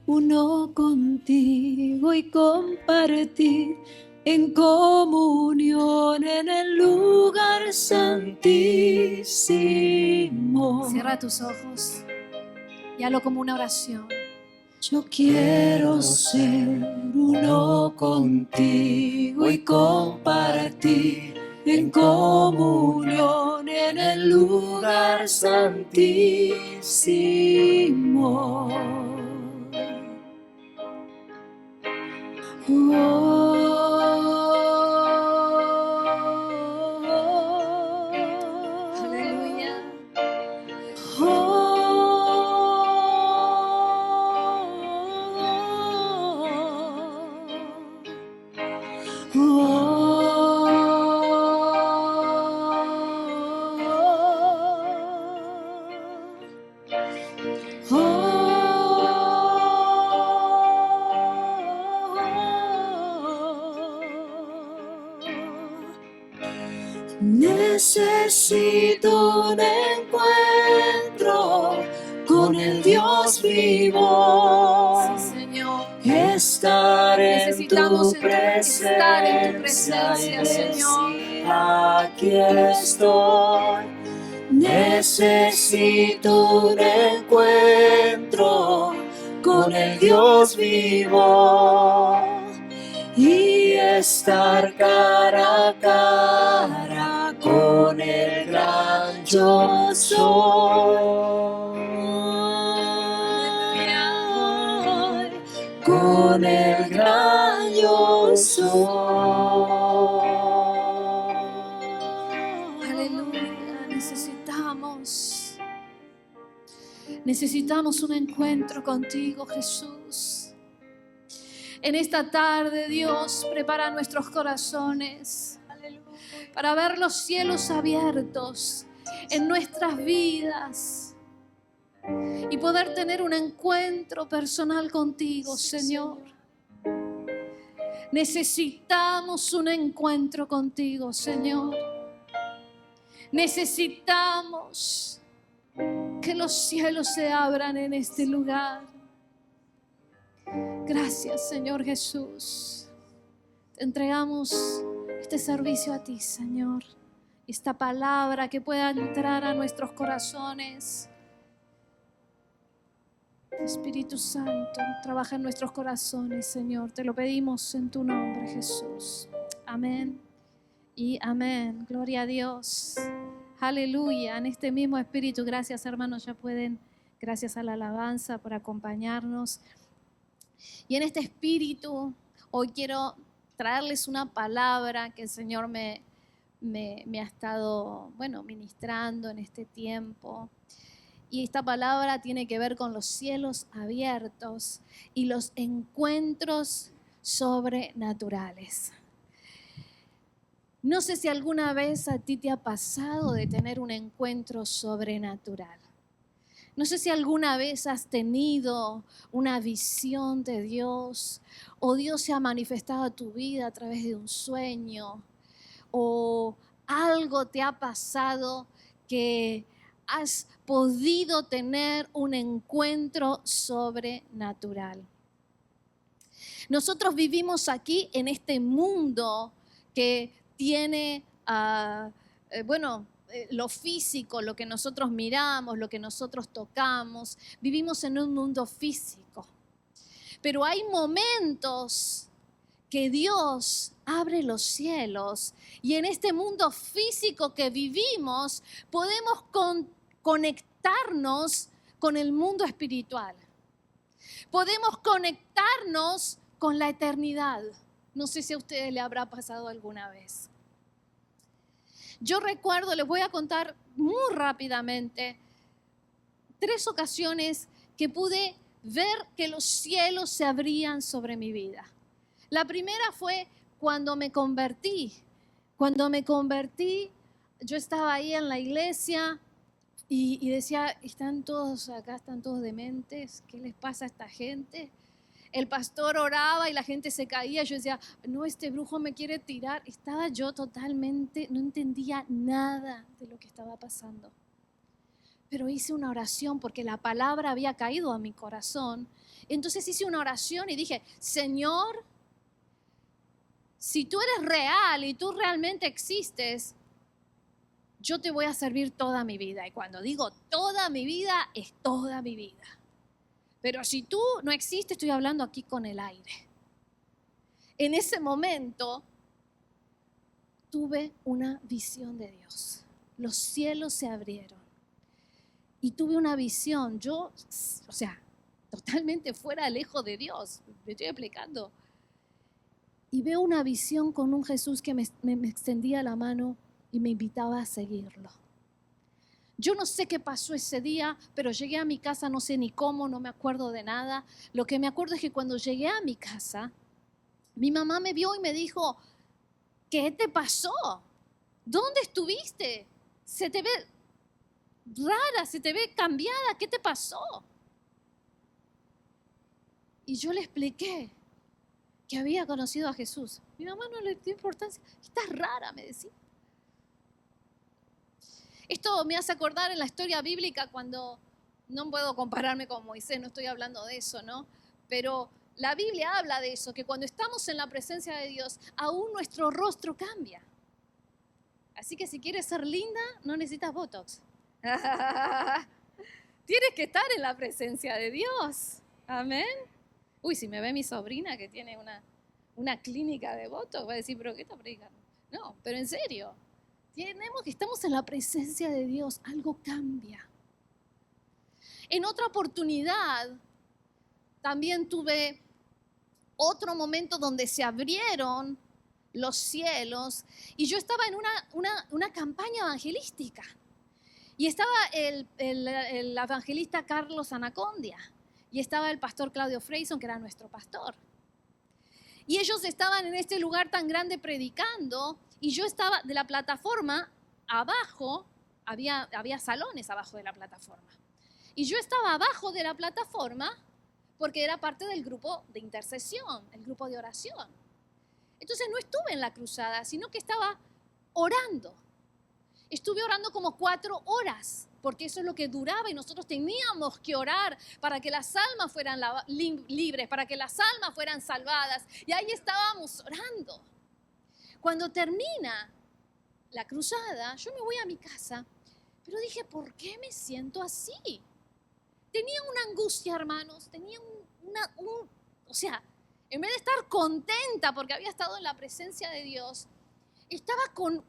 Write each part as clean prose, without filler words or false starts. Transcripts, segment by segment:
uno contigo y compartir en comunión en el lugar santísimo. Cierra tus ojos y hazlo como una oración. Yo quiero ser uno contigo y compartir en comunión en el lugar santísimo. Aleluya. Necesito un encuentro con el Dios vivo. Sí, Señor. Estar en Necesitamos tu estar en tu presencia, presencia, y Señor. decir, aquí estoy. Necesito un encuentro con el Dios vivo y estar cara a cara con el gran yo soy, con el gran yo soy. Aleluya. Necesitamos un encuentro contigo, Jesús. En esta tarde, Dios, prepara nuestros corazones para ver los cielos abiertos en nuestras vidas y poder tener un encuentro personal contigo, Señor. Necesitamos un encuentro contigo, Señor. Necesitamos que los cielos se abran en este lugar. Gracias, Señor Jesús. Te entregamos este servicio a ti, Señor. Esta palabra que pueda entrar a nuestros corazones. Espíritu Santo, trabaja en nuestros corazones, Señor. Te lo pedimos en tu nombre, Jesús. Amén y amén. Gloria a Dios. Aleluya. En este mismo espíritu, gracias, hermanos, ya pueden, gracias a la alabanza por acompañarnos. Y en este espíritu, hoy quiero traerles una palabra que el Señor me ha estado, ministrando en este tiempo. Y esta palabra tiene que ver con los cielos abiertos y los encuentros sobrenaturales. No sé si alguna vez a ti te ha pasado de tener un encuentro sobrenatural. No sé si alguna vez has tenido una visión de Dios o Dios se ha manifestado a tu vida a través de un sueño o algo te ha pasado que has podido tener un encuentro sobrenatural. Nosotros vivimos aquí en este mundo que tiene, lo físico, lo que nosotros miramos, lo que nosotros tocamos. Vivimos en un mundo físico. Pero hay momentos que Dios abre los cielos y en este mundo físico que vivimos podemos conectarnos con el mundo espiritual. Podemos conectarnos con la eternidad. No sé si a ustedes les habrá pasado alguna vez. Yo recuerdo, les voy a contar muy rápidamente 3 ocasiones que pude ver que los cielos se abrían sobre mi vida. La primera fue cuando me convertí. Cuando me convertí, yo estaba ahí en la iglesia y decía, están todos acá, están todos dementes, ¿qué les pasa a esta gente? El pastor oraba y la gente se caía. Yo decía, no, este brujo me quiere tirar. Estaba yo totalmente, no entendía nada de lo que estaba pasando. pero hice una oración porque la palabra había caído a mi corazón. Entonces hice una oración y dije, Señor, si tú eres real y tú realmente existes, yo te voy a servir toda mi vida. Y cuando digo toda mi vida, es toda mi vida. Pero si tú no existes, estoy hablando aquí con el aire. En ese momento tuve una visión de Dios. Los cielos se abrieron y tuve una visión. Yo, totalmente fuera, lejos de Dios. Me estoy explicando. Y veo una visión con un Jesús que me extendía la mano y me invitaba a seguirlo. Yo no sé qué pasó ese día, pero llegué a mi casa, no sé ni cómo, no me acuerdo de nada. Lo que me acuerdo es que cuando llegué a mi casa, mi mamá me vio y me dijo, ¿qué te pasó? ¿Dónde estuviste? Se te ve rara, se te ve cambiada, ¿qué te pasó? Y yo le expliqué que había conocido a Jesús. Mi mamá no le dio importancia. Estás rara, me decía. Esto me hace acordar en la historia bíblica cuando, no puedo compararme con Moisés, no estoy hablando de eso, ¿no? Pero la Biblia habla de eso, que cuando estamos en la presencia de Dios, aún nuestro rostro cambia. Así que si quieres ser linda, no necesitas Botox. Tienes que estar en la presencia de Dios. Amén. Uy, si me ve mi sobrina que tiene una clínica de Botox, va a decir, ¿pero qué está predicando? No, pero en serio. Estamos en la presencia de Dios, algo cambia. En otra oportunidad, también tuve otro momento donde se abrieron los cielos y yo estaba en una campaña evangelística. Y estaba el evangelista Carlos Anacondia y estaba el pastor Claudio Freyson, que era nuestro pastor. Y ellos estaban en este lugar tan grande predicando y yo estaba de la plataforma abajo, había salones abajo de la plataforma. Y yo estaba abajo de la plataforma porque era parte del grupo de intercesión, el grupo de oración. Entonces no estuve en la cruzada, sino que estaba orando. Estuve orando como 4 horas, porque eso es lo que duraba y nosotros teníamos que orar para que las almas fueran libres, para que las almas fueran salvadas. Y ahí estábamos orando. Cuando termina la cruzada, yo me voy a mi casa, pero dije, ¿por qué me siento así? Tenía una angustia, hermanos, tenía en vez de estar contenta porque había estado en la presencia de Dios, estaba con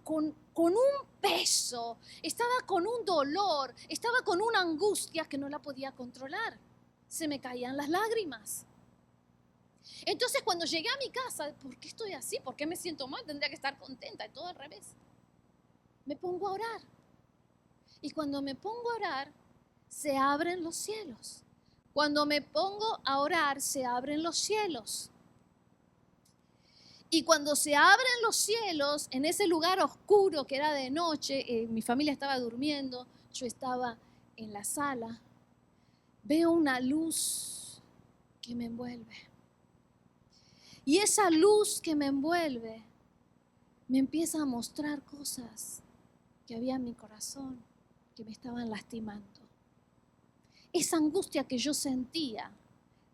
un peso, estaba con un dolor, estaba con una angustia que no la podía controlar. Se me caían las lágrimas. Entonces cuando llegué a mi casa, ¿por qué estoy así? ¿Por qué me siento mal? Tendría que estar contenta, y todo al revés. Me pongo a orar. Y cuando me pongo a orar, se abren los cielos. Cuando me pongo a orar, se abren los cielos. Y cuando se abren los cielos, en ese lugar oscuro que era de noche, mi familia estaba durmiendo, yo estaba en la sala, veo una luz que me envuelve. Y esa luz que me envuelve me empieza a mostrar cosas que había en mi corazón, que me estaban lastimando. Esa angustia que yo sentía,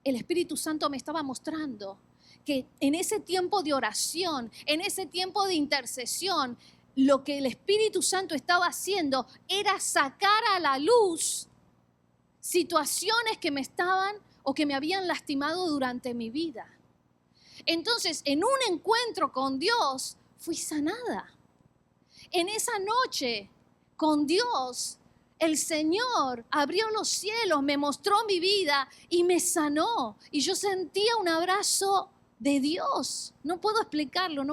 el Espíritu Santo me estaba mostrando que en ese tiempo de oración, en ese tiempo de intercesión, lo que el Espíritu Santo estaba haciendo era sacar a la luz situaciones que me estaban o que me habían lastimado durante mi vida. Entonces, en un encuentro con Dios, fui sanada. En esa noche, con Dios, el Señor abrió los cielos, me mostró mi vida y me sanó. Y yo sentía un abrazo de Dios. No puedo explicarlo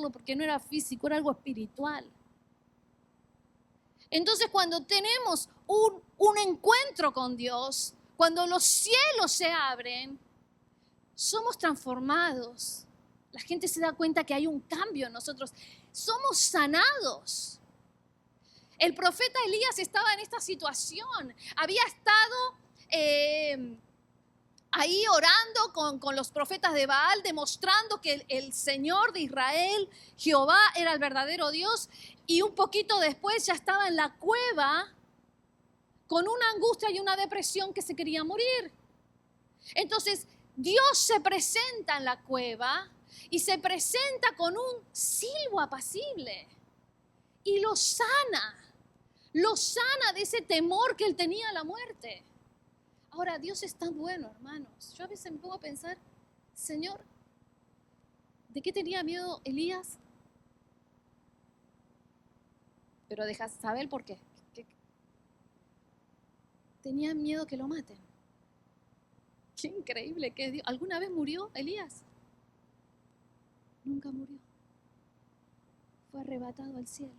porque no era físico, era algo espiritual. Entonces, cuando tenemos un encuentro con Dios, cuando los cielos se abren, somos transformados. La gente se da cuenta que hay un cambio en nosotros. Somos sanados. El profeta Elías estaba en esta situación. Había estado ahí orando con los profetas de Baal, demostrando que el Señor de Israel, Jehová, era el verdadero Dios. Y un poquito después ya estaba en la cueva con una angustia y una depresión que se quería morir. Entonces, Dios se presenta en la cueva y se presenta con un silbo apacible y lo sana de ese temor que él tenía a la muerte. Ahora, Dios es tan bueno, hermanos. Yo a veces me pongo a pensar, Señor, ¿de qué tenía miedo Elías? Pero dejas saber por qué. Tenía miedo que lo maten. Qué increíble que es Dios. ¿Alguna vez murió Elías? Nunca murió. Fue arrebatado al cielo.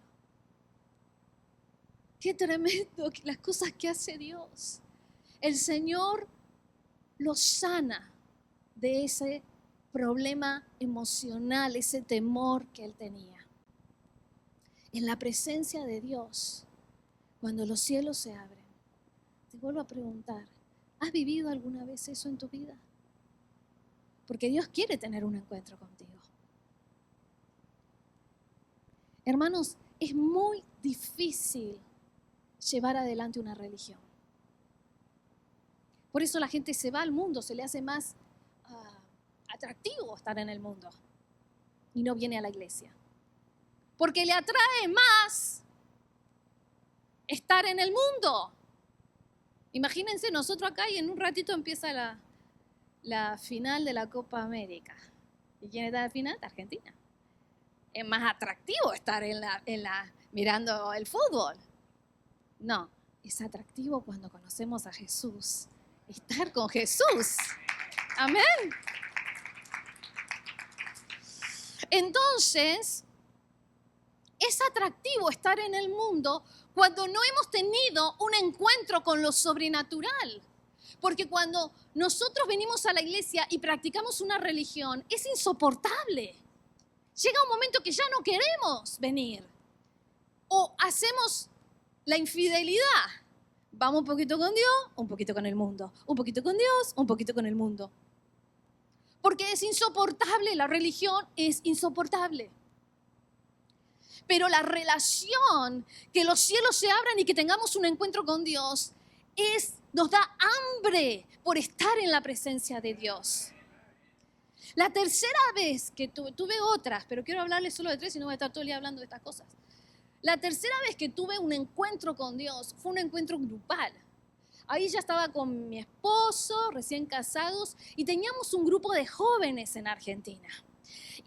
Qué tremendo las cosas que hace Dios. El Señor lo sana de ese problema emocional, ese temor que él tenía. En la presencia de Dios, cuando los cielos se abren, te vuelvo a preguntar, ¿has vivido alguna vez eso en tu vida? Porque Dios quiere tener un encuentro contigo. Hermanos, es muy difícil llevar adelante una religión. Por eso la gente se va al mundo, se le hace más atractivo estar en el mundo y no viene a la iglesia. Porque le atrae más estar en el mundo. Imagínense, nosotros acá y en un ratito empieza la final de la Copa América. ¿Y quién está en la final? Argentina. Es más atractivo estar mirando el fútbol. No, es atractivo cuando conocemos a Jesús. Estar con Jesús. Amén. Entonces, es atractivo estar en el mundo cuando no hemos tenido un encuentro con lo sobrenatural. Porque cuando nosotros venimos a la iglesia y practicamos una religión, es insoportable. Llega un momento que ya no queremos venir. O hacemos la infidelidad. Vamos un poquito con Dios, un poquito con el mundo. Un poquito con Dios, un poquito con el mundo. Porque es insoportable, la religión es insoportable. Pero la relación, que los cielos se abran y que tengamos un encuentro con Dios, nos da hambre por estar en la presencia de Dios. La tercera vez que tuve otras, pero quiero hablarles solo de 3 y no voy a estar todo el día hablando de estas cosas. La tercera vez que tuve un encuentro con Dios fue un encuentro grupal. Ahí ya estaba con mi esposo, recién casados, y teníamos un grupo de jóvenes en Argentina.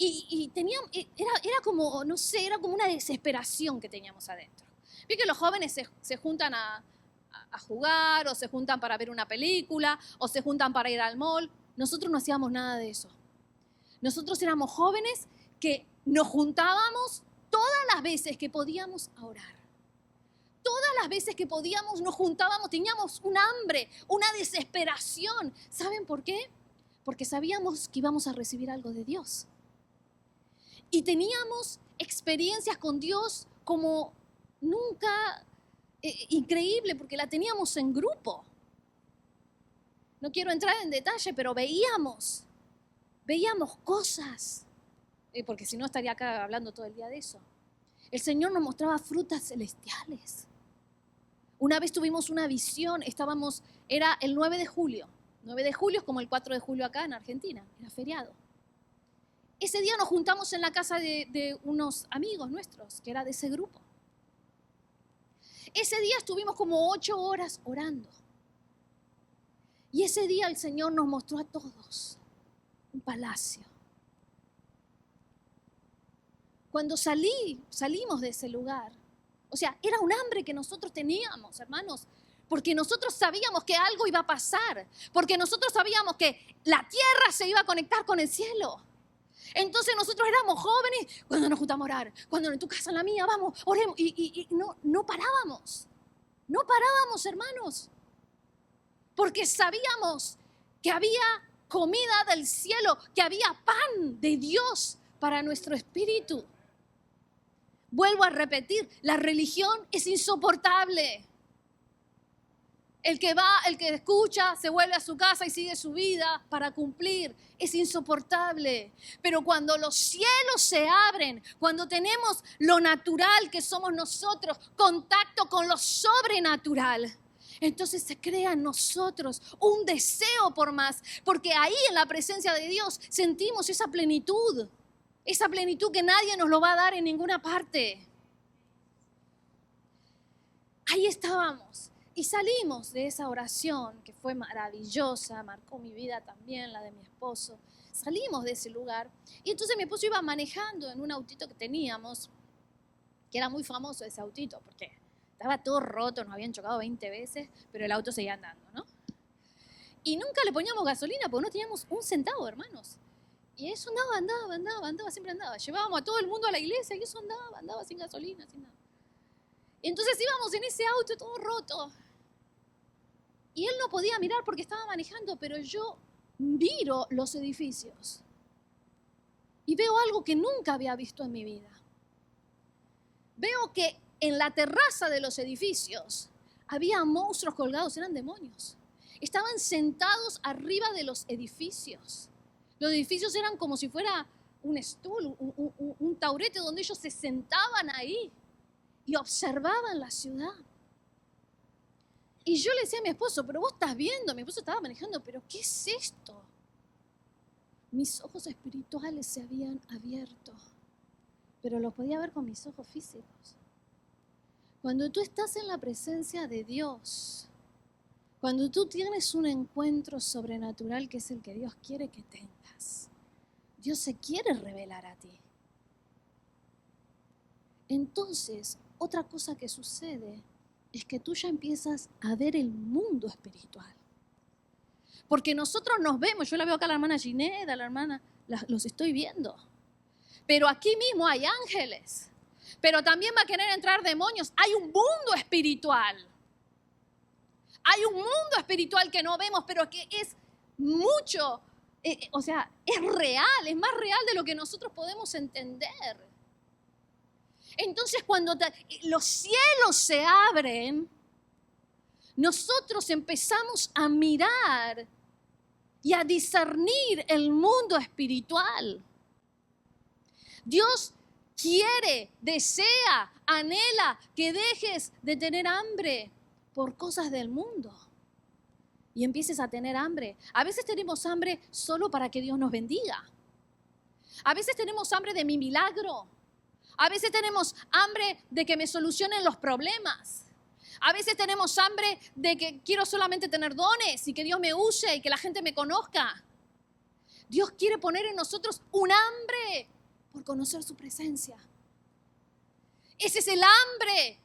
Y teníamos, era como, no sé, era como una desesperación que teníamos adentro. Vi que los jóvenes se juntan a jugar, o se juntan para ver una película, o se juntan para ir al mall. Nosotros no hacíamos nada de eso. Nosotros éramos jóvenes que nos juntábamos todas las veces que podíamos a orar. Todas las veces que podíamos nos juntábamos, teníamos un hambre, una desesperación. ¿Saben por qué? Porque sabíamos que íbamos a recibir algo de Dios. Y teníamos experiencias con Dios como nunca, increíble, porque la teníamos en grupo. No quiero entrar en detalle, pero veíamos cosas, porque si no estaría acá hablando todo el día de eso. El Señor nos mostraba frutas celestiales. Una vez tuvimos una visión, era el 9 de julio. 9 de julio es como el 4 de julio acá en Argentina, era feriado. Ese día nos juntamos en la casa de unos amigos nuestros, que era de ese grupo. Ese día estuvimos como 8 horas orando. Y ese día el Señor nos mostró a todos un palacio. Cuando salimos de ese lugar, o sea, era un hambre que nosotros teníamos, hermanos, porque nosotros sabíamos que algo iba a pasar, porque nosotros sabíamos que la tierra se iba a conectar con el cielo. Entonces nosotros éramos jóvenes cuando nos juntamos a orar, cuando en tu casa, en la mía, vamos, oremos, y no parábamos, hermanos, porque sabíamos que había comida del cielo, que había pan de Dios para nuestro espíritu. Vuelvo a repetir, la religión es insoportable. El que escucha, se vuelve a su casa y sigue su vida para cumplir, es insoportable. Pero cuando los cielos se abren, cuando tenemos lo natural que somos nosotros, contacto con lo sobrenatural, entonces se crea en nosotros un deseo por más, porque ahí en la presencia de Dios sentimos esa plenitud que nadie nos lo va a dar en ninguna parte. Ahí estábamos y salimos de esa oración que fue maravillosa, marcó mi vida también, la de mi esposo. Salimos de ese lugar y entonces mi esposo iba manejando en un autito que teníamos, que era muy famoso ese autito porque estaba todo roto, nos habían chocado 20 veces, pero el auto seguía andando, ¿no? Y nunca le poníamos gasolina porque no teníamos un centavo, hermanos. Y eso andaba, siempre andaba. Llevábamos a todo el mundo a la iglesia y eso andaba sin gasolina, sin nada. Entonces íbamos en ese auto todo roto. Y él no podía mirar porque estaba manejando, pero yo miro los edificios y veo algo que nunca había visto en mi vida. Veo que en la terraza de los edificios había monstruos colgados, eran demonios. Estaban sentados arriba de los edificios. Los edificios eran como si fuera un stool, un taurete donde ellos se sentaban ahí y observaban la ciudad. Y yo le decía a mi esposo, pero vos estás viendo, mi esposo estaba manejando, pero ¿qué es esto? Mis ojos espirituales se habían abierto, pero lo podía ver con mis ojos físicos. Cuando tú estás en la presencia de Dios, cuando tú tienes un encuentro sobrenatural que es el que Dios quiere que tengas, Dios se quiere revelar a ti. Entonces, otra cosa que sucede es que tú ya empiezas a ver el mundo espiritual. Porque nosotros nos vemos, yo la veo acá a la hermana Gineda, a la hermana, los estoy viendo. Pero aquí mismo hay ángeles. Pero también va a querer entrar demonios. Hay un mundo espiritual. Hay un mundo espiritual que no vemos, pero que es mucho, es real, es más real de lo que nosotros podemos entender. Entonces cuando los cielos se abren, nosotros empezamos a mirar y a discernir el mundo espiritual. Dios quiere, desea, anhela que dejes de tener hambre por cosas del mundo y empieces a tener hambre. A veces tenemos hambre solo para que Dios nos bendiga. A veces tenemos hambre de mi milagro. A veces tenemos hambre de que me solucionen los problemas. A veces tenemos hambre de que quiero solamente tener dones y que Dios me use y que la gente me conozca. Dios quiere poner en nosotros un hambre por conocer su presencia. Ese es el hambre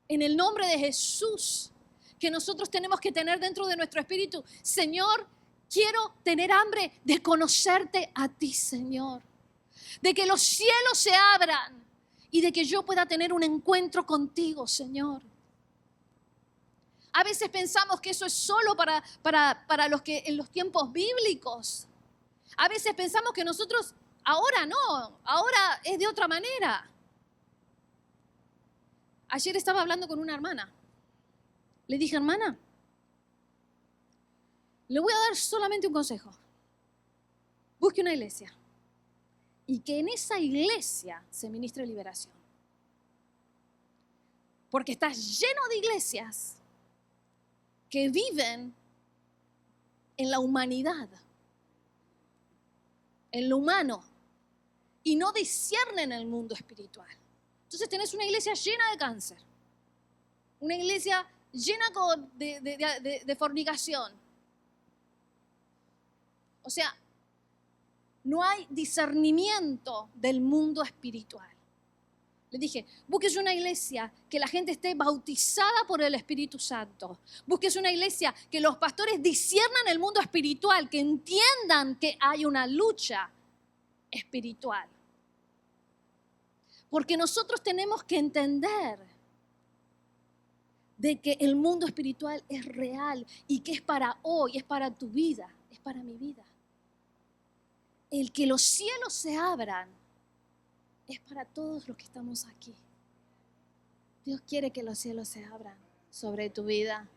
en el nombre de Jesús que nosotros tenemos que tener dentro de nuestro espíritu. Señor, quiero tener hambre de conocerte a ti, Señor. De que los cielos se abran y de que yo pueda tener un encuentro contigo, Señor. A veces pensamos que eso es solo para los que en los tiempos bíblicos. A veces pensamos que nosotros, ahora no, ahora es de otra manera. Ayer estaba hablando con una hermana. Le dije, hermana, le voy a dar solamente un consejo. Busque una iglesia y que en esa iglesia se ministre liberación. Porque está lleno de iglesias que viven en la humanidad, en lo humano, y no disciernen el mundo espiritual. Entonces tenés una iglesia llena de cáncer, una iglesia llena de fornicación. O sea, no hay discernimiento del mundo espiritual. Le dije, búsquese una iglesia que la gente esté bautizada por el Espíritu Santo. Búsquese una iglesia que los pastores disciernan el mundo espiritual, que entiendan que hay una lucha espiritual. Porque nosotros tenemos que entender de que el mundo espiritual es real y que es para hoy, es para tu vida, es para mi vida. El que los cielos se abran es para todos los que estamos aquí. Dios quiere que los cielos se abran sobre tu vida.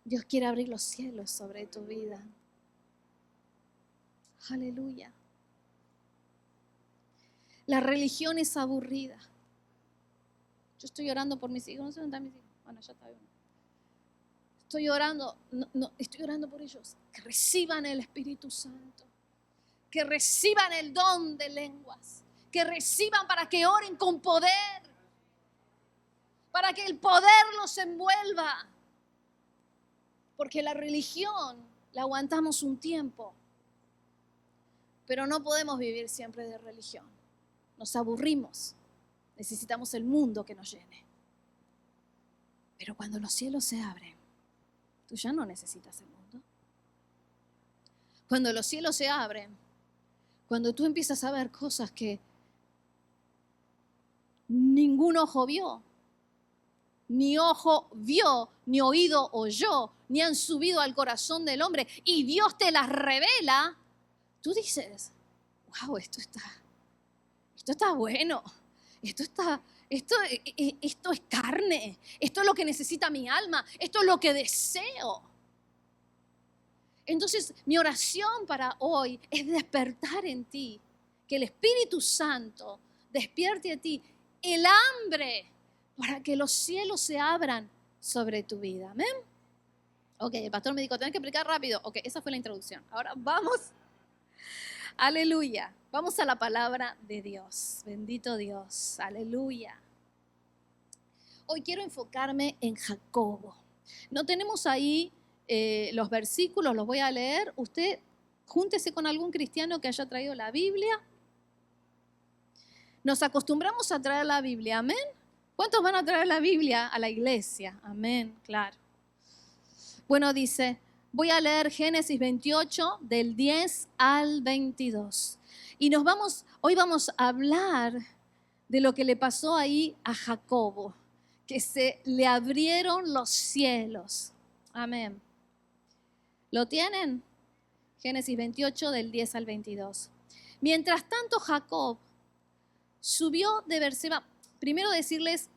Dios quiere abrir los cielos sobre tu vida. Aleluya. La religión es aburrida. Yo estoy orando por mis hijos, no sé dónde están mis hijos. Bueno, ya está bien. Estoy orando, estoy orando por ellos, que reciban el Espíritu Santo, que reciban el don de lenguas, que reciban para que oren con poder, para que el poder los envuelva. Porque la religión la aguantamos un tiempo, pero no podemos vivir siempre de religión. Nos aburrimos, necesitamos el mundo que nos llene. Pero cuando los cielos se abren, tú ya no necesitas el mundo. Cuando los cielos se abren, cuando tú empiezas a ver cosas que ningún ojo vio, ni ojo vio, ni oído oyó, ni han subido al corazón del hombre, y Dios te las revela, tú dices, wow, esto está bueno, esto es carne, esto es lo que necesita mi alma, esto es lo que deseo. Entonces, mi oración para hoy es despertar en ti, que el Espíritu Santo despierte a ti el hambre para que los cielos se abran sobre tu vida. ¿Amén? Ok, el pastor me dijo, tenés que explicar rápido. Ok, esa fue la introducción. Ahora vamos. Aleluya. Vamos a la palabra de Dios. Bendito Dios. Aleluya. Hoy quiero enfocarme en Jacobo. No tenemos ahí los versículos, los voy a leer. Usted júntese con algún cristiano que haya traído la Biblia. Nos acostumbramos a traer la Biblia, amén. ¿Cuántos van a traer la Biblia a la iglesia? Amén, claro. Bueno, dice, voy a leer Génesis 28 del 10 al 22. Y hoy vamos a hablar de lo que le pasó ahí a Jacobo, que se le abrieron los cielos. Amén. ¿Lo tienen? Génesis 28 del 10 al 22. Mientras tanto, Jacob subió de Berseba. Primero decirles,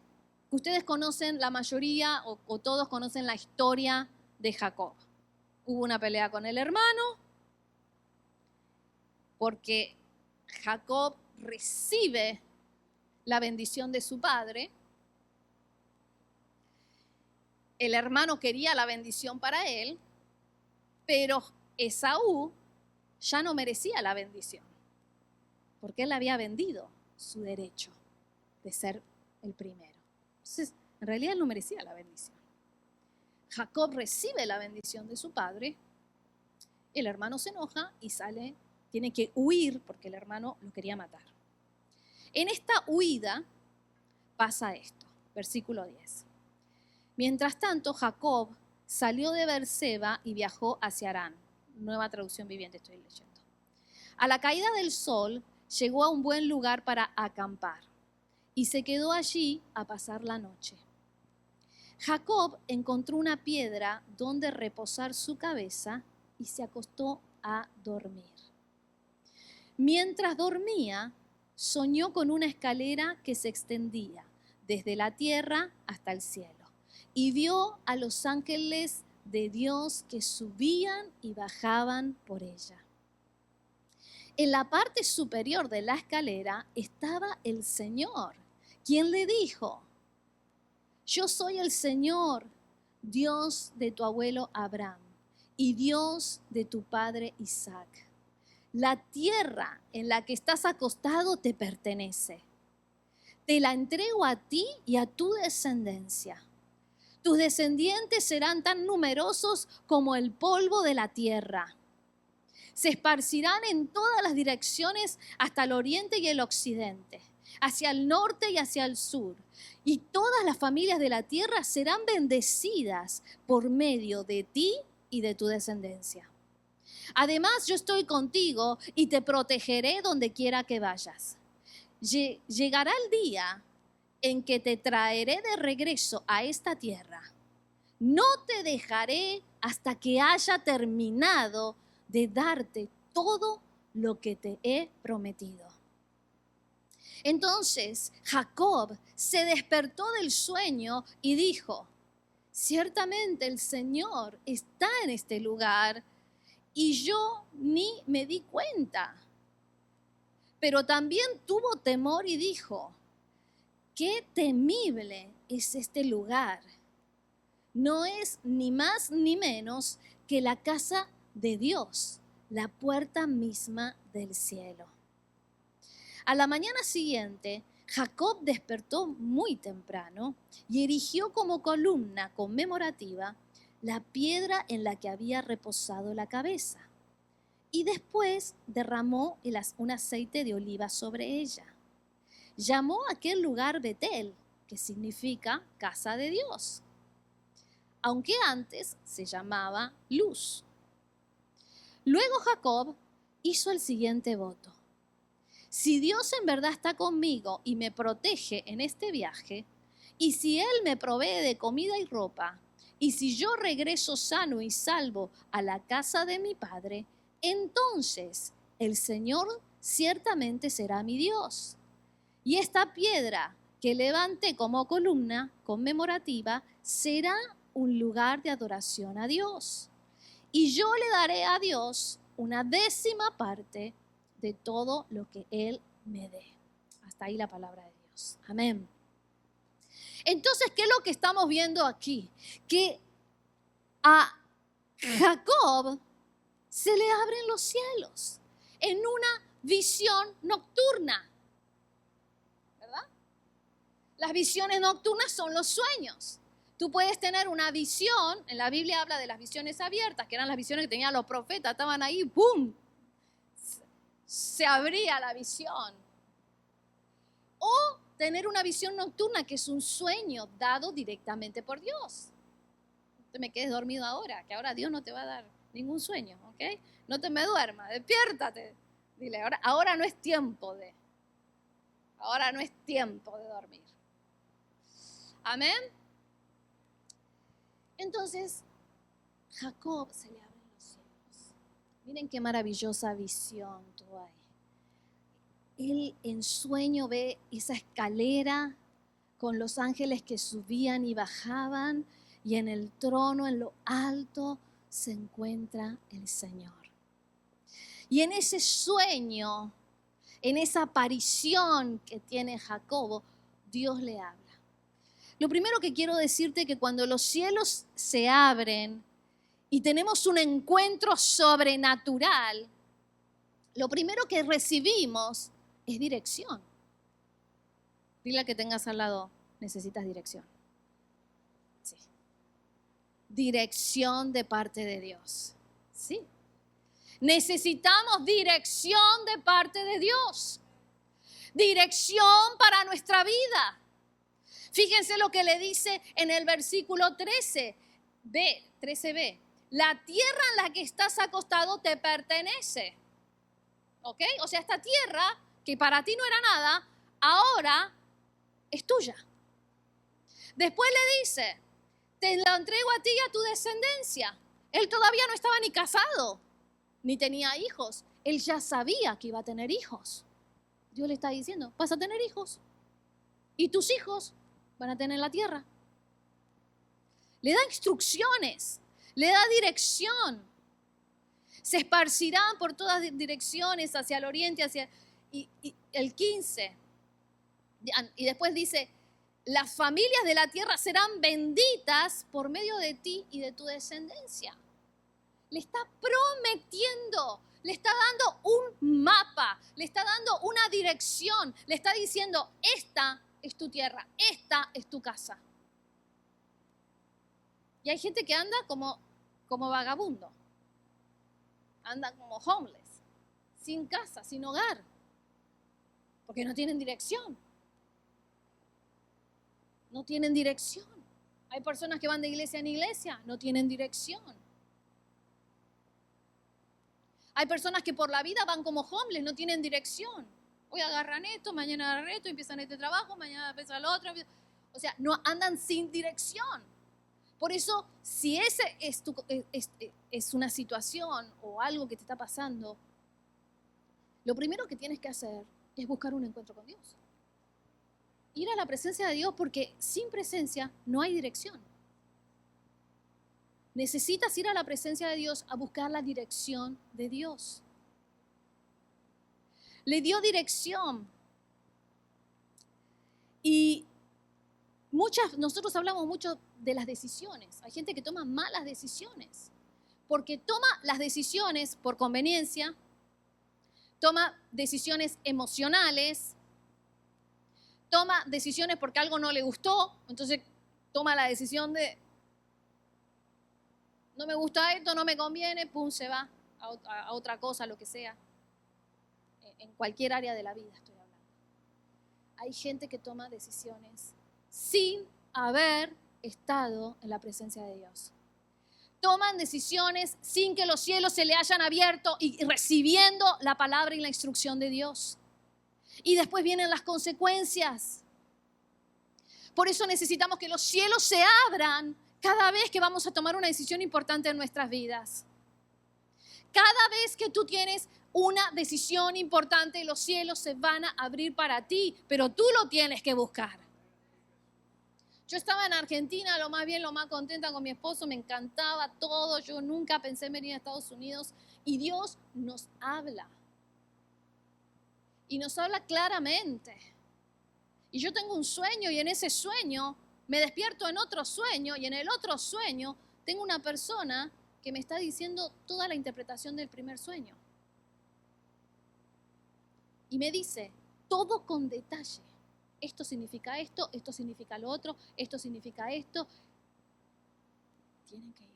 ustedes conocen la mayoría o todos conocen la historia de Jacob. Hubo una pelea con el hermano porque Jacob recibe la bendición de su padre. El hermano quería la bendición para él, pero Esaú ya no merecía la bendición, porque él había vendido su derecho de ser el primero. Entonces, en realidad él no merecía la bendición. Jacob recibe la bendición de su padre, el hermano se enoja y tiene que huir porque el hermano lo quería matar. En esta huida pasa esto, versículo 10. Mientras tanto, Jacob salió de Berseba y viajó hacia Harán. Nueva traducción viviente estoy leyendo. A la caída del sol, llegó a un buen lugar para acampar y se quedó allí a pasar la noche. Jacob encontró una piedra donde reposar su cabeza y se acostó a dormir. Mientras dormía, soñó con una escalera que se extendía desde la tierra hasta el cielo y vio a los ángeles de Dios que subían y bajaban por ella. En la parte superior de la escalera estaba el Señor, quien le dijo: yo soy el Señor, Dios de tu abuelo Abraham y Dios de tu padre Isaac. La tierra en la que estás acostado te pertenece. Te la entrego a ti y a tu descendencia. Tus descendientes serán tan numerosos como el polvo de la tierra. Se esparcirán en todas las direcciones hasta el oriente y el occidente, hacia el norte y hacia el sur. Y todas las familias de la tierra serán bendecidas por medio de ti y de tu descendencia. Además, yo estoy contigo y te protegeré donde quiera que vayas. Llegará el día en que te traeré de regreso a esta tierra. No te dejaré hasta que haya terminado de darte todo lo que te he prometido. Entonces Jacob se despertó del sueño y dijo: ciertamente el Señor está en este lugar y yo ni me di cuenta. Pero también tuvo temor y dijo: qué temible es este lugar. no es ni más ni menos que la casa de Dios, la puerta misma del cielo. A la mañana siguiente, Jacob despertó muy temprano y erigió como columna conmemorativa la piedra en la que había reposado la cabeza. Y después derramó un aceite de oliva sobre ella. Llamó a aquel lugar Betel, que significa casa de Dios, aunque antes se llamaba Luz. Luego Jacob hizo el siguiente voto: si Dios en verdad está conmigo y me protege en este viaje, y si Él me provee de comida y ropa, y si yo regreso sano y salvo a la casa de mi padre, entonces el Señor ciertamente será mi Dios. Y esta piedra que levanté como columna conmemorativa será un lugar de adoración a Dios. Y yo le daré a Dios una 10ª parte de todo lo que Él me dé. Hasta ahí la palabra de Dios. Amén. Entonces, ¿qué es lo que estamos viendo aquí? Que a Jacob se le abren los cielos en una visión nocturna, ¿verdad? Las visiones nocturnas son los sueños. Tú puedes tener una visión, en la Biblia habla de las visiones abiertas, que eran las visiones que tenían los profetas, estaban ahí, ¡pum!, se abría la visión. O tener una visión nocturna, que es un sueño dado directamente por Dios. No te me quedes dormido ahora, que ahora Dios no te va a dar ningún sueño, ¿ok? No te me duermas, despiértate. Dile, ahora no es tiempo de dormir. Amén. Entonces, Jacob se le abren los cielos. Miren qué maravillosa visión tuvo ahí. Él en sueño ve esa escalera con los ángeles que subían y bajaban, y en el trono, en lo alto, se encuentra el Señor. Y en ese sueño, en esa aparición que tiene Jacobo, Dios le habla. Lo primero que quiero decirte es que cuando los cielos se abren y tenemos un encuentro sobrenatural, lo primero que recibimos es dirección. Dile al que tengas al lado, necesitas dirección. Sí. Dirección de parte de Dios. Sí. Necesitamos dirección de parte de Dios. Dirección para nuestra vida. Fíjense lo que le dice en el versículo 13b. La tierra en la que estás acostado te pertenece. ¿Ok? O sea, esta tierra, que para ti no era nada, ahora es tuya. Después le dice, te la entrego a ti y a tu descendencia. Él todavía no estaba ni casado, ni tenía hijos. Él ya sabía que iba a tener hijos. Dios le está diciendo, vas a tener hijos. Y tus hijos van a tener la tierra. Le da instrucciones, le da dirección. Se esparcirán por todas direcciones, hacia el oriente, y el 15. Y después dice, las familias de la tierra serán benditas por medio de ti y de tu descendencia. Le está prometiendo, le está dando un mapa, le está dando una dirección, le está diciendo, esta es tu tierra, esta es tu casa. Y hay gente que anda como vagabundo, anda como homeless, sin casa, sin hogar, porque no tienen dirección. No tienen dirección. Hay personas que van de iglesia en iglesia, no tienen dirección. Hay personas que por la vida van como homeless, no tienen dirección. Hoy agarran esto, mañana agarran esto, empiezan este trabajo, mañana empiezan el otro. O sea, no andan sin dirección. Por eso, si ese es una situación o algo que te está pasando, lo primero que tienes que hacer es buscar un encuentro con Dios. Ir a la presencia de Dios, porque sin presencia no hay dirección. Necesitas ir a la presencia de Dios a buscar la dirección de Dios. Le dio dirección. Y muchos nosotros hablamos mucho de las decisiones. Hay gente que toma malas decisiones, porque toma las decisiones por conveniencia, toma decisiones emocionales, toma decisiones porque algo no le gustó, entonces toma la decisión de no me gusta esto, no me conviene, pum, se va a otra cosa, lo que sea. En cualquier área de la vida estoy hablando. Hay gente que toma decisiones sin haber estado en la presencia de Dios. Toman decisiones sin que los cielos se le hayan abierto y recibiendo la palabra y la instrucción de Dios. Y después vienen las consecuencias. Por eso necesitamos que los cielos se abran cada vez que vamos a tomar una decisión importante en nuestras vidas. Cada vez que tú tienes una decisión importante, los cielos se van a abrir para ti, pero tú lo tienes que buscar. Yo estaba en Argentina, lo más contenta con mi esposo, me encantaba todo, yo nunca pensé en venir a Estados Unidos y Dios nos habla. Y nos habla claramente. Y yo tengo un sueño y en ese sueño me despierto en otro sueño y en el otro sueño tengo una persona que me está diciendo toda la interpretación del primer sueño. Y me dice todo con detalle. Esto significa esto, esto significa lo otro, esto significa esto. Tienen que ir.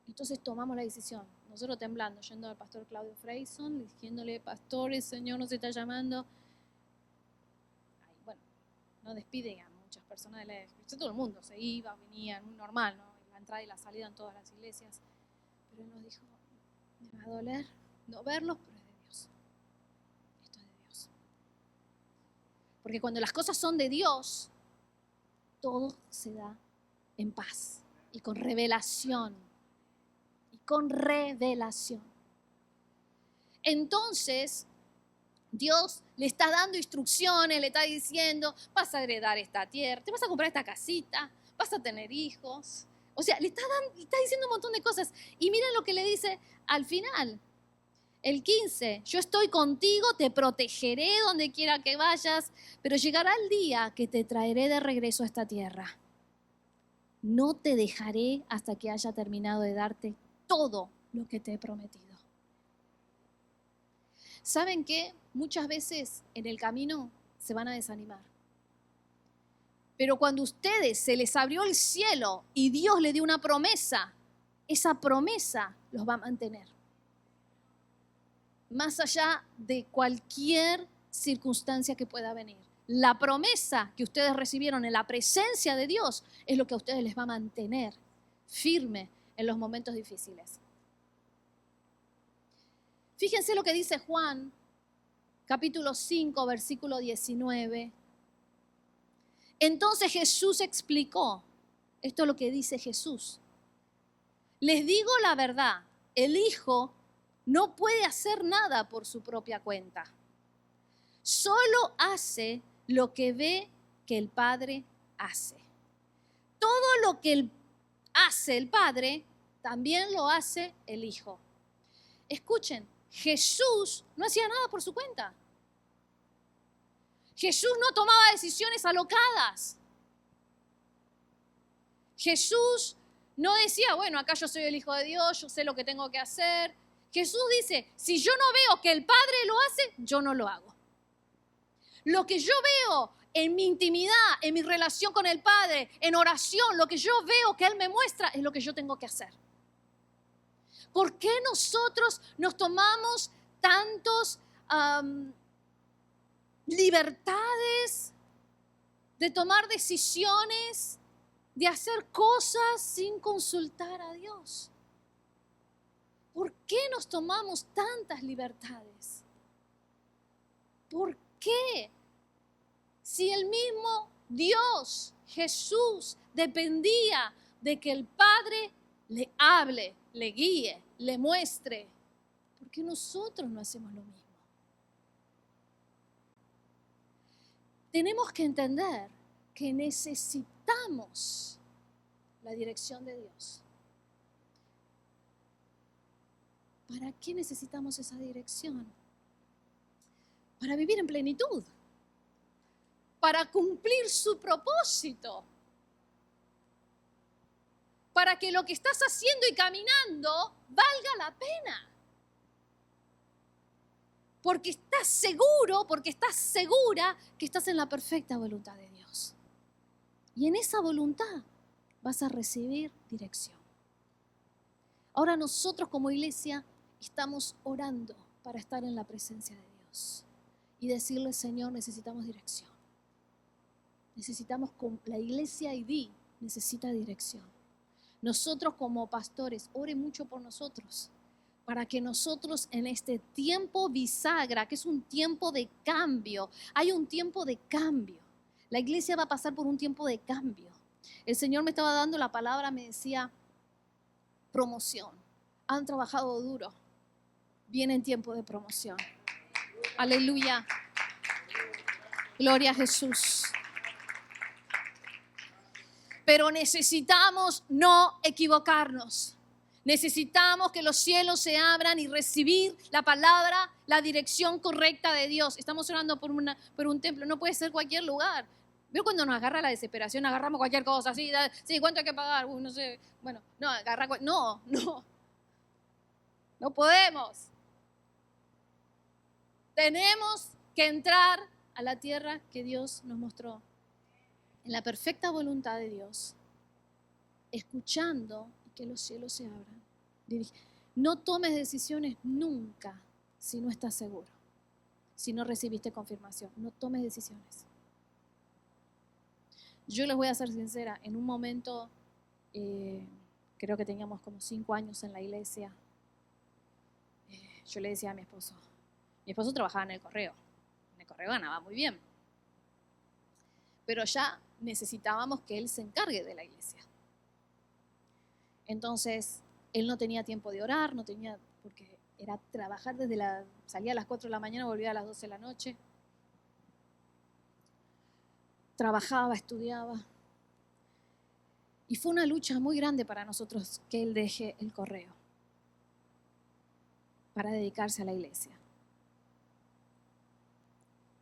Entonces tomamos la decisión. Nosotros temblando, yendo al pastor Claudio Freyson, diciéndole, pastor, el Señor nos está llamando. Ay, bueno, no despiden a muchas personas de la iglesia. Todo el mundo se iba, venía, muy normal, ¿no? La entrada y la salida en todas las iglesias. Pero Él nos dijo, me va a doler no verlos, pero es de Dios. Esto es de Dios. Porque cuando las cosas son de Dios, todo se da en paz y con revelación. Y con revelación. Entonces, Dios le está dando instrucciones, le está diciendo, vas a heredar esta tierra, te vas a comprar esta casita, vas a tener hijos. O sea, le está diciendo un montón de cosas. Y miren lo que le dice al final. El 15, yo estoy contigo, te protegeré donde quiera que vayas, pero llegará el día que te traeré de regreso a esta tierra. No te dejaré hasta que haya terminado de darte todo lo que te he prometido. ¿Saben qué? Muchas veces en el camino se van a desanimar. Pero cuando a ustedes se les abrió el cielo y Dios les dio una promesa, esa promesa los va a mantener. Más allá de cualquier circunstancia que pueda venir. La promesa que ustedes recibieron en la presencia de Dios es lo que a ustedes les va a mantener firme en los momentos difíciles. Fíjense lo que dice Juan, capítulo 5, versículo 19. Entonces Jesús explicó, esto es lo que dice Jesús. Les digo la verdad, el Hijo no puede hacer nada por su propia cuenta. Solo hace lo que ve que el Padre hace. Todo lo que hace el Padre, también lo hace el Hijo. Escuchen, Jesús no hacía nada por su cuenta. Jesús no tomaba decisiones alocadas. Jesús no decía, bueno, acá yo soy el Hijo de Dios, yo sé lo que tengo que hacer. Jesús dice, si yo no veo que el Padre lo hace, yo no lo hago. Lo que yo veo en mi intimidad, en mi relación con el Padre, en oración, lo que yo veo que Él me muestra es lo que yo tengo que hacer. ¿Por qué nosotros nos tomamos tantos libertades de tomar decisiones, de hacer cosas sin consultar a Dios? ¿Por qué nos tomamos tantas libertades? ¿Por qué? Si el mismo Dios, Jesús, dependía de que el Padre le hable, le guíe, le muestre, ¿por qué nosotros no hacemos lo mismo? Tenemos que entender que necesitamos la dirección de Dios. ¿Para qué necesitamos esa dirección? Para vivir en plenitud. para cumplir su propósito. Para que lo que estás haciendo y caminando valga la pena. Porque estás seguro, porque estás segura que estás en la perfecta voluntad de Dios. Y en esa voluntad vas a recibir dirección. Ahora nosotros como iglesia estamos orando para estar en la presencia de Dios y decirle, Señor, necesitamos dirección. Necesitamos, la iglesia ID necesita dirección. Nosotros como pastores, ore mucho por nosotros, para que nosotros en este tiempo bisagra, que es un tiempo de cambio, hay un tiempo de cambio. La iglesia va a pasar por un tiempo de cambio. El Señor me estaba dando la palabra, me decía, promoción. Han trabajado duro. Viene en tiempo de promoción. Aleluya. Gloria a Jesús. Pero necesitamos no equivocarnos. Necesitamos que los cielos se abran y recibir la palabra, la dirección correcta de Dios. Estamos orando por un templo, no puede ser cualquier lugar. ¿Veo cuando nos agarra la desesperación? Agarramos cualquier cosa, sí, ¿cuánto hay que pagar? No sé, bueno, no podemos. Tenemos que entrar a la tierra que Dios nos mostró. En la perfecta voluntad de Dios, escuchando y que los cielos se abran. No tomes decisiones nunca si no estás seguro, si no recibiste confirmación. No tomes decisiones. Yo les voy a ser sincera, en un momento, creo que teníamos como 5 años en la iglesia, yo le decía a mi esposo trabajaba en el correo ganaba muy bien, pero ya necesitábamos que él se encargue de la iglesia. Entonces, él no tenía tiempo de orar, porque era trabajar salía a las 4 de la mañana, volvía a las 12 de la noche. Trabajaba, estudiaba. Y fue una lucha muy grande para nosotros que él deje el correo para dedicarse a la iglesia.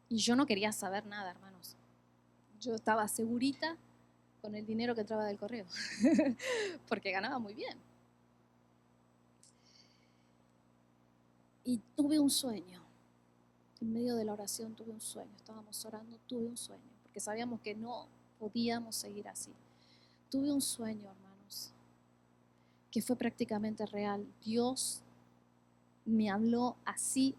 Y yo no quería saber nada, hermanos. Yo estaba segurita con el dinero que entraba del correo, porque ganaba muy bien. Y tuve un sueño. En medio de la oración tuve un sueño. Estábamos orando, tuve un sueño, porque sabíamos que no podíamos seguir así. Tuve un sueño, hermanos, que fue prácticamente real. Dios me habló así.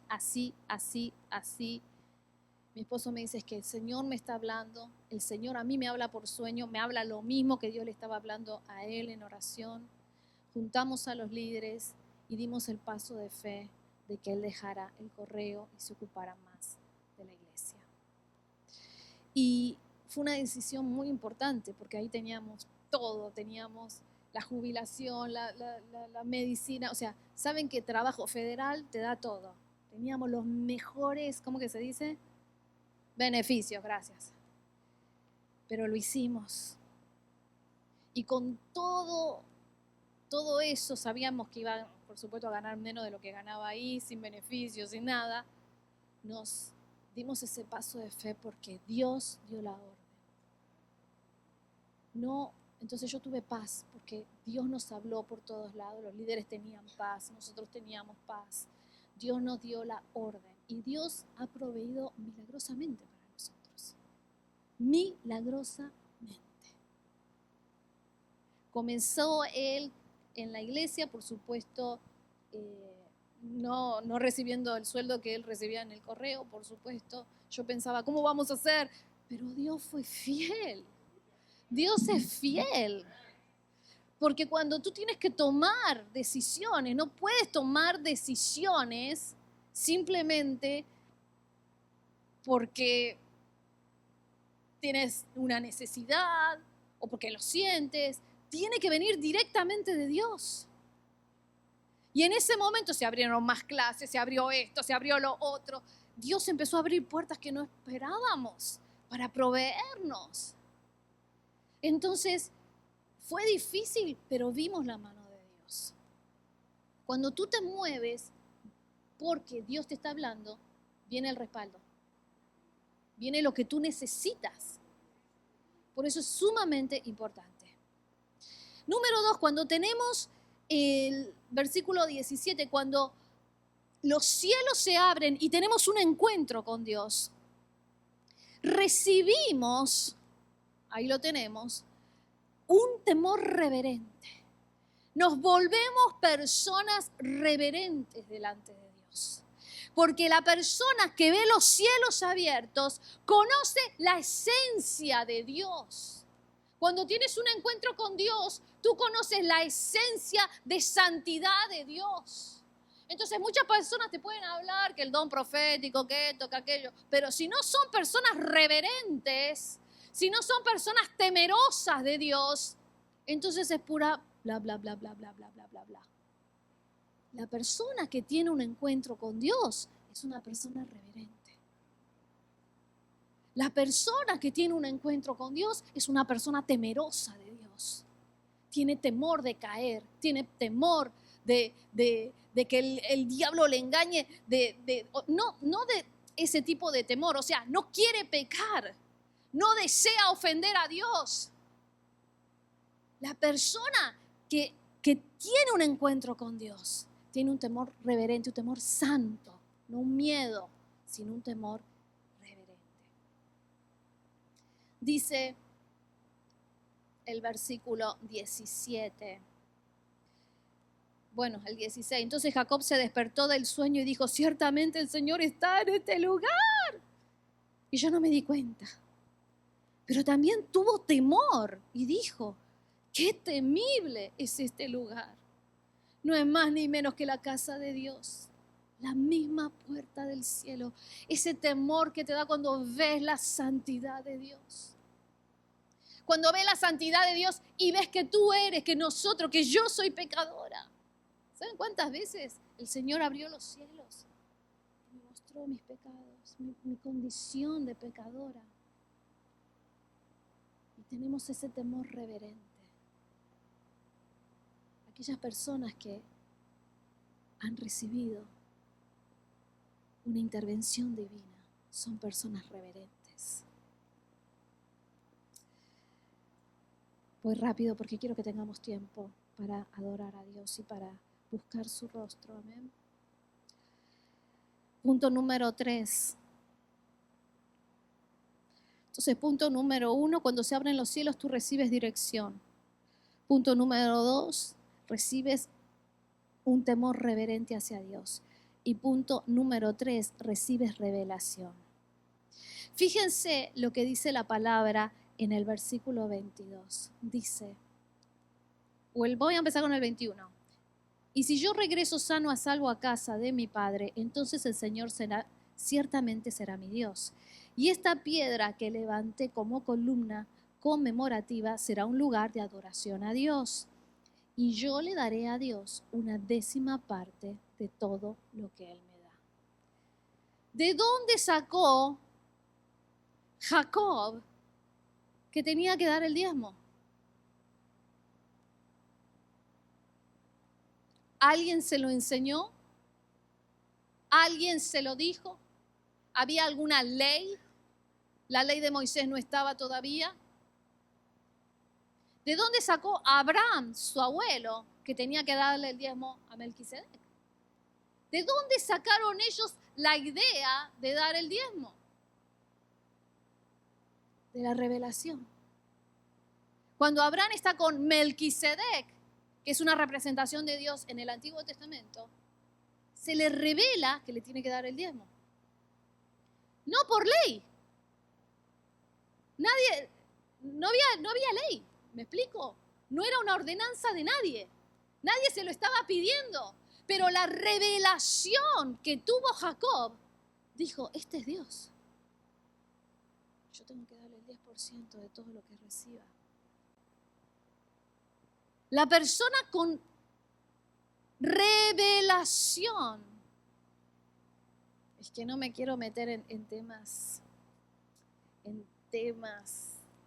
Mi esposo me dice, es que el Señor me está hablando, el Señor a mí me habla por sueño, me habla lo mismo que Dios le estaba hablando a él en oración. Juntamos a los líderes y dimos el paso de fe de que él dejara el correo y se ocupara más de la iglesia. Y fue una decisión muy importante porque ahí teníamos todo, teníamos la jubilación, la medicina, o sea, saben que trabajo federal te da todo. Teníamos los mejores, ¿cómo que se dice? Beneficios, gracias. Pero lo hicimos. Y con todo eso sabíamos que iba, por supuesto, a ganar menos de lo que ganaba ahí, sin beneficios, sin nada. Nos dimos ese paso de fe porque Dios dio la orden. Entonces yo tuve paz porque Dios nos habló por todos lados, los líderes tenían paz, nosotros teníamos paz. Dios nos dio la orden y Dios ha proveído milagrosamente para nosotros. Milagrosamente. Comenzó él en la iglesia, por supuesto, no recibiendo el sueldo que él recibía en el correo, por supuesto. Yo pensaba, ¿cómo vamos a hacer? Pero Dios fue fiel. Dios es fiel. Porque cuando tú tienes que tomar decisiones, no puedes tomar decisiones simplemente porque tienes una necesidad o porque lo sientes. Tiene que venir directamente de Dios. Y en ese momento se abrieron más clases, se abrió esto, se abrió lo otro. Dios empezó a abrir puertas que no esperábamos para proveernos. Entonces, fue difícil, pero vimos la mano de Dios. Cuando tú te mueves porque Dios te está hablando, viene el respaldo. viene lo que tú necesitas. Por eso es sumamente importante. Número 2, cuando tenemos el versículo 17, cuando los cielos se abren y tenemos un encuentro con Dios, recibimos, ahí lo tenemos, un temor reverente. Nos volvemos personas reverentes delante de Dios. Porque la persona que ve los cielos abiertos conoce la esencia de Dios. Cuando tienes un encuentro con Dios, tú conoces la esencia de santidad de Dios. Entonces muchas personas te pueden hablar que el don profético, que esto, que aquello, pero si no son personas reverentes, si no son personas temerosas de Dios, entonces es pura bla, bla, bla, bla, bla, bla, bla, bla, bla. La persona que tiene un encuentro con Dios es una persona reverente. La persona que tiene un encuentro con Dios es una persona temerosa de Dios. Tiene temor de caer, tiene temor de que el diablo le engañe, no de ese tipo de temor, o sea, no quiere pecar, no desea ofender a Dios. La persona que tiene un encuentro con Dios tiene un temor reverente, un temor santo, no un miedo, sino un temor reverente. Dice el versículo 17. Bueno, el 16. Entonces Jacob se despertó del sueño y dijo, ciertamente el Señor está en este lugar. Y yo no me di cuenta. Pero también tuvo temor y dijo, qué temible es este lugar. No es más ni menos que la casa de Dios, la misma puerta del cielo. Ese temor que te da cuando ves la santidad de Dios. Cuando ves la santidad de Dios y ves que tú eres, que nosotros, que yo soy pecadora. ¿Saben cuántas veces el Señor abrió los cielos y me mostró mis pecados, mi condición de pecadora? Y tenemos ese temor reverente. Aquellas personas que han recibido una intervención divina son personas reverentes. Voy rápido porque quiero que tengamos tiempo para adorar a Dios y para buscar su rostro. Amén. Punto número 3. Entonces, punto número 1, cuando se abren los cielos tú recibes dirección. Punto número 2, recibes un temor reverente hacia Dios. Y punto número 3, recibes revelación. Fíjense lo que dice la palabra en el versículo 22. Dice, voy a empezar con el 21. Y si yo regreso sano a salvo a casa de mi Padre, entonces el Señor ciertamente será mi Dios. Y esta piedra que levanté como columna conmemorativa será un lugar de adoración a Dios. Y yo le daré a Dios 1/10 de todo lo que Él me da. ¿De dónde sacó Jacob que tenía que dar el diezmo? ¿Alguien se lo enseñó? ¿Alguien se lo dijo? ¿Había alguna ley? ¿La ley de Moisés no estaba todavía? ¿De dónde sacó Abraham, su abuelo, que tenía que darle el diezmo a Melquisedec? ¿De dónde sacaron ellos la idea de dar el diezmo? De la revelación. Cuando Abraham está con Melquisedec, que es una representación de Dios en el Antiguo Testamento, se le revela que le tiene que dar el diezmo. No por ley. No había ley, ¿me explico? No era una ordenanza de nadie. Nadie se lo estaba pidiendo. Pero la revelación que tuvo Jacob, dijo, este es Dios. Yo tengo que darle el 10% de todo lo que reciba. La persona con revelación, es que no me quiero meter en temas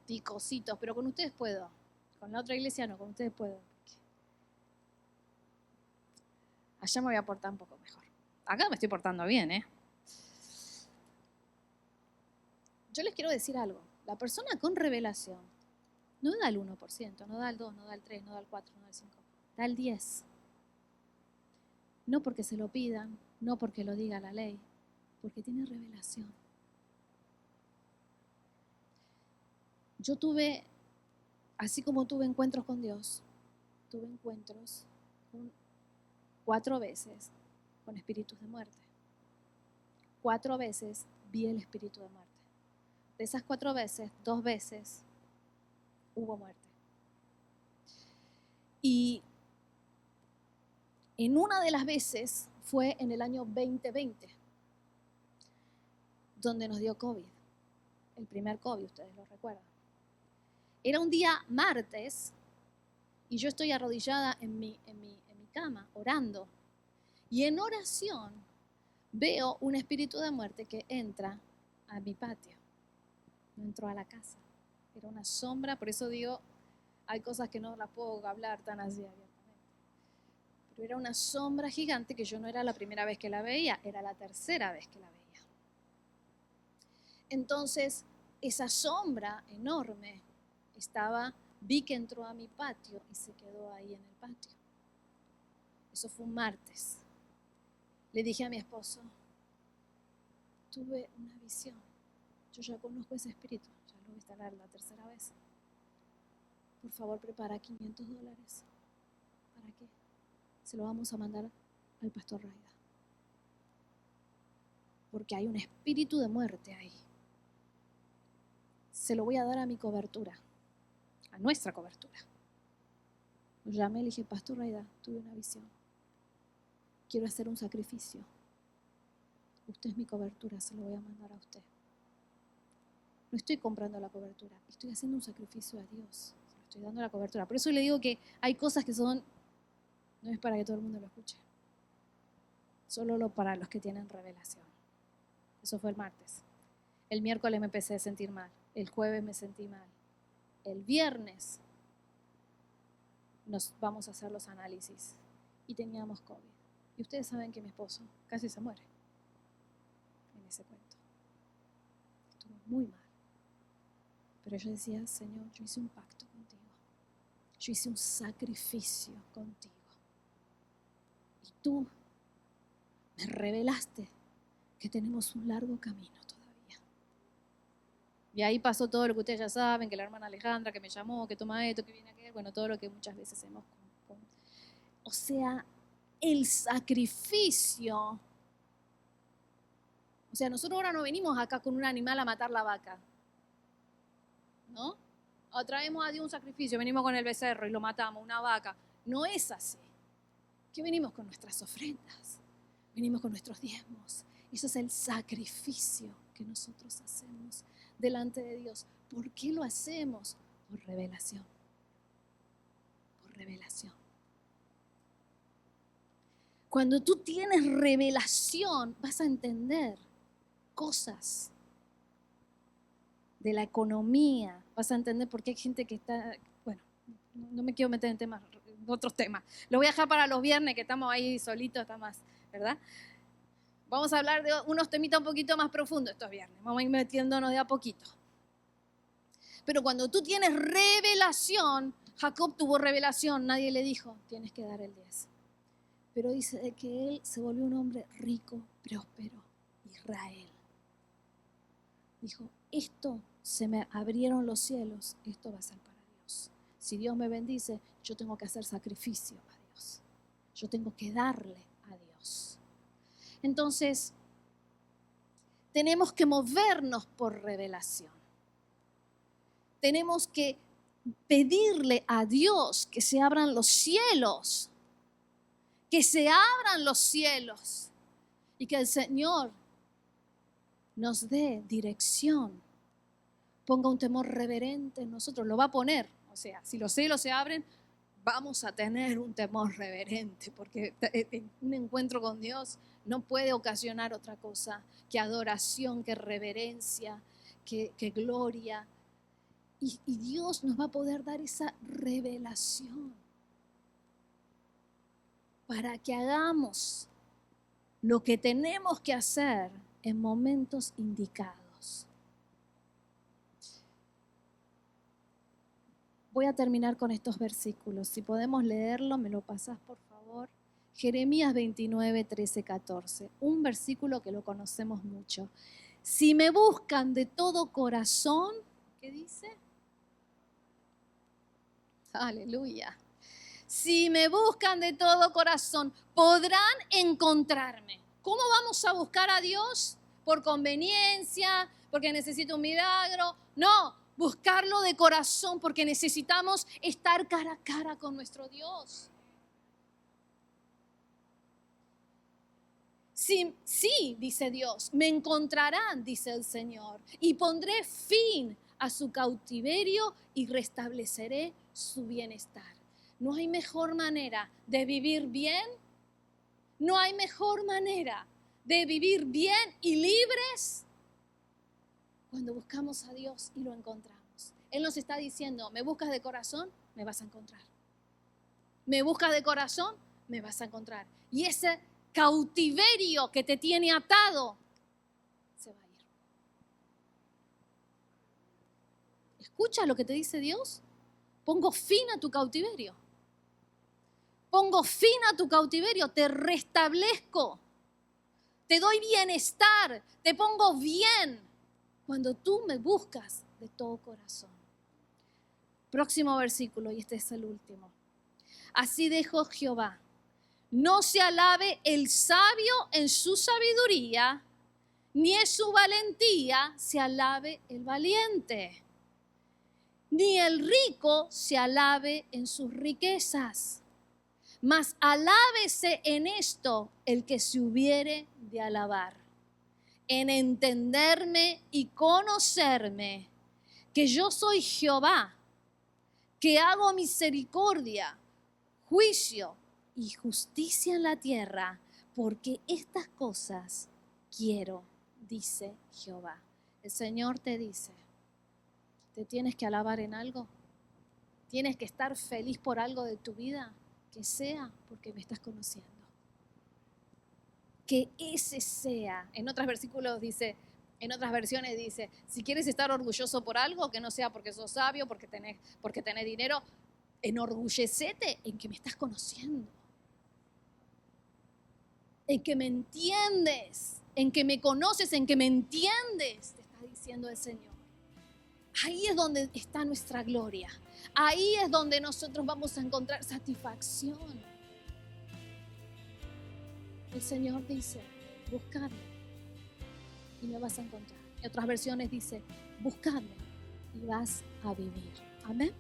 picositos, pero con ustedes puedo. Con la otra iglesia no, con ustedes puedo. Allá me voy a portar un poco mejor. Acá me estoy portando bien, ¿eh? Yo les quiero decir algo. La persona con revelación no da el 1%, no da el 2, no da el 3, no da el 4, no da el 5, da el 10. No porque se lo pidan, no porque lo diga la ley, porque tiene revelación. Yo tuve, así como tuve encuentros con Dios, tuve encuentros 4 veces con espíritus de muerte. 4 veces vi el espíritu de muerte. De esas 4 veces, 2 veces hubo muerte. Y en una de las veces fue en el año 2020, donde nos dio COVID. El primer COVID, ustedes lo recuerdan. Era un día martes y yo estoy arrodillada en mi cama, orando. Y en oración veo un espíritu de muerte que entra a mi patio. No entró a la casa. Era una sombra, por eso digo, hay cosas que no las puedo hablar tan así abiertamente. Pero era una sombra gigante que yo no era la primera vez que la veía, era la tercera vez que la veía. Entonces, esa sombra enorme vi que entró a mi patio y se quedó ahí en el patio. Eso fue un martes. Le dije a mi esposo, tuve una visión. Yo ya conozco ese espíritu, ya lo voy a instalar la tercera vez. Por favor, prepara $500. ¿Para qué? Se lo vamos a mandar al pastor Raida. Porque hay un espíritu de muerte ahí. Se lo voy a dar a mi cobertura, a nuestra cobertura. Lo llamé y le dije, pastor Raida, tuve una visión. Quiero hacer un sacrificio. Usted es mi cobertura, se lo voy a mandar a usted. No estoy comprando la cobertura, estoy haciendo un sacrificio a Dios. Se lo estoy dando la cobertura. Por eso le digo que hay cosas que no es para que todo el mundo lo escuche. Solo para los que tienen revelación. Eso fue el martes. El miércoles me empecé a sentir mal. El jueves me sentí mal. El viernes nos vamos a hacer los análisis y teníamos COVID. Y ustedes saben que mi esposo casi se muere en ese cuento. Estuvo muy mal. Pero yo decía, Señor, yo hice un pacto contigo. Yo hice un sacrificio contigo. Y tú me revelaste que tenemos un largo camino todavía. Y ahí pasó todo lo que ustedes ya saben, que la hermana Alejandra que me llamó, que toma esto, que viene aquel, bueno, todo lo que muchas veces hemos... O sea, el sacrificio. O sea, nosotros ahora no venimos acá con un animal a matar la vaca, ¿no? O traemos a Dios un sacrificio, venimos con el becerro y lo matamos, una vaca. No es así. ¿Qué venimos con nuestras ofrendas? Venimos con nuestros diezmos. Eso es el sacrificio que nosotros hacemos delante de Dios. ¿Por qué lo hacemos? Por revelación. Por revelación. Cuando tú tienes revelación, vas a entender cosas de la economía, vas a entender por qué hay gente que está, bueno, no me quiero meter en otros temas. Lo voy a dejar para los viernes, que estamos ahí solitos, está más, ¿verdad? Vamos a hablar de unos temitas un poquito más profundos estos viernes, vamos a ir metiéndonos de a poquito. Pero cuando tú tienes revelación, Jacob tuvo revelación, nadie le dijo, tienes que dar el 10. Pero dice que él se volvió un hombre rico, próspero, Israel. Dijo, esto se me abrieron los cielos, esto va a ser para Dios. Si Dios me bendice, yo tengo que hacer sacrificio a Dios. Yo tengo que darle a Dios. Entonces, tenemos que movernos por revelación. Tenemos que pedirle a Dios que se abran los cielos. Que se abran los cielos. Y que el Señor nos dé dirección, ponga un temor reverente en nosotros, lo va a poner, o sea, si los cielos se abren, vamos a tener un temor reverente, porque un encuentro con Dios no puede ocasionar otra cosa que adoración, que reverencia, que gloria, y Dios nos va a poder dar esa revelación para que hagamos lo que tenemos que hacer en momentos indicados. Voy a terminar con estos versículos. Si podemos leerlo, me lo pasás, por favor. Jeremías 29, 13, 14. Un versículo que lo conocemos mucho. Si me buscan de todo corazón, ¿qué dice? Aleluya. Si me buscan de todo corazón, podrán encontrarme. ¿Cómo vamos a buscar a Dios? ¿Por conveniencia? ¿Porque necesito un milagro? No, buscarlo de corazón porque necesitamos estar cara a cara con nuestro Dios. Sí, dice Dios, me encontrarán, dice el Señor, y pondré fin a su cautiverio y restableceré su bienestar. No hay mejor manera de vivir bien, no hay mejor manera de vivir bien y libres cuando buscamos a Dios y lo encontramos. Él nos está diciendo, me buscas de corazón, me vas a encontrar. Me buscas de corazón, me vas a encontrar. Y ese cautiverio que te tiene atado se va a ir. ¿Escucha lo que te dice Dios? Pongo fin a tu cautiverio. Pongo fin a tu cautiverio, te restablezco. Te doy bienestar, te pongo bien cuando tú me buscas de todo corazón. Próximo versículo, y este es el último. Así dijo Jehová. No se alabe el sabio en su sabiduría, ni en su valentía se alabe el valiente, ni el rico se alabe en sus riquezas, mas alábese en esto el que se hubiere de alabar, en entenderme y conocerme, que yo soy Jehová, que hago misericordia, juicio y justicia en la tierra, porque estas cosas quiero, dice Jehová. El Señor te dice, ¿te tienes que alabar en algo? ¿Tienes que estar feliz por algo de tu vida? Que sea porque me estás conociendo. Que ese sea, en otros versículos dice, en otras versiones dice, si quieres estar orgulloso por algo, que no sea porque sos sabio, porque tenés dinero, enorgullecete en que me estás conociendo. En que me entiendes, en que me conoces, en que me entiendes, te está diciendo el Señor. Ahí es donde está nuestra gloria. Ahí es donde nosotros vamos a encontrar satisfacción. El Señor dice, buscadme y me vas a encontrar. En otras versiones dice, buscadme y vas a vivir. Amén.